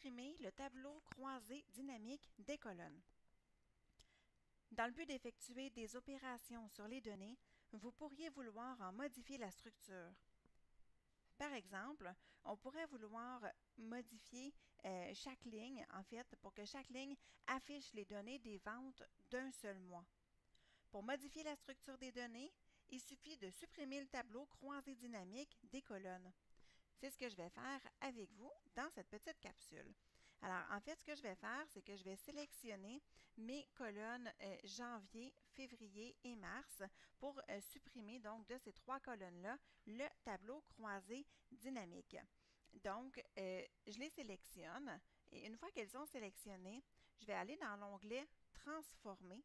supprimer le tableau croisé dynamique des colonnes. Dans le but d'effectuer des opérations sur les données, vous pourriez vouloir en modifier la structure. Par exemple, on pourrait vouloir modifier chaque ligne, en fait, pour que chaque ligne affiche les données des ventes d'un seul mois. Pour modifier la structure des données, il suffit de supprimer le tableau croisé dynamique des colonnes. C'est ce que je vais faire avec vous dans cette petite capsule. Alors, en fait, ce que je vais faire, c'est que je vais sélectionner mes colonnes janvier, février et mars pour supprimer donc de ces trois colonnes-là le tableau croisé dynamique. Donc, je les sélectionne et une fois qu'elles sont sélectionnées, je vais aller dans l'onglet Transformer.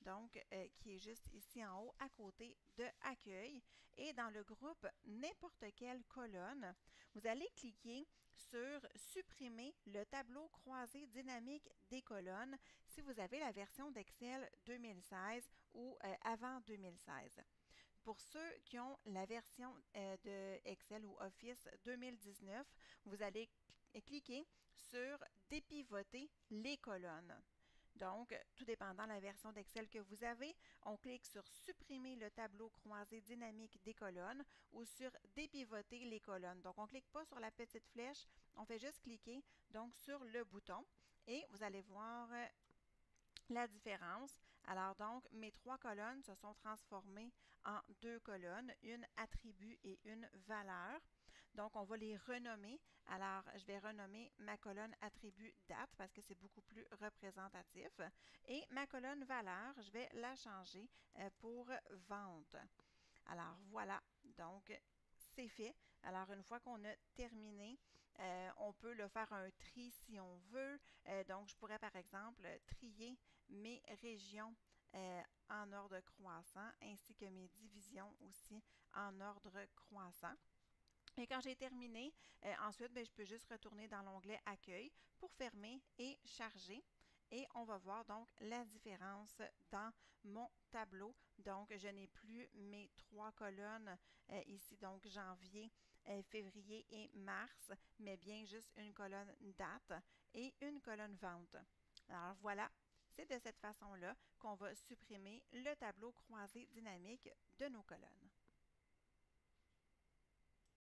Donc, qui est juste ici en haut à côté de Accueil. Et dans le groupe N'importe quelle colonne, vous allez cliquer sur Supprimer le tableau croisé dynamique des colonnes si vous avez la version d'Excel 2016 ou avant 2016. Pour ceux qui ont la version de Excel ou Office 2019, vous allez cliquer sur Dépivoter les colonnes. Donc, tout dépendant de la version d'Excel que vous avez, on clique sur Supprimer le tableau croisé dynamique des colonnes ou sur Dépivoter les colonnes. Donc, on ne clique pas sur la petite flèche, on fait juste cliquer donc sur le bouton et vous allez voir la différence. Alors donc, mes trois colonnes se sont transformées en deux colonnes, une attribut et une valeur. Donc, on va les renommer. Alors, je vais renommer ma colonne attribut date parce que c'est beaucoup plus représentatif. Et ma colonne valeur, je vais la changer pour vente. Alors, voilà. Donc, c'est fait. Alors, une fois qu'on a terminé, on peut le faire un tri si on veut. Donc, je pourrais, par exemple, trier mes régions en ordre croissant, ainsi que mes divisions aussi en ordre croissant. Et quand j'ai terminé, ensuite, je peux juste retourner dans l'onglet Accueil pour fermer et charger. Et on va voir donc la différence dans mon tableau. Donc, je n'ai plus mes trois colonnes ici, donc janvier, février et mars, mais bien juste une colonne date et une colonne vente. Alors voilà, c'est de cette façon-là qu'on va supprimer le tableau croisé dynamique de nos colonnes.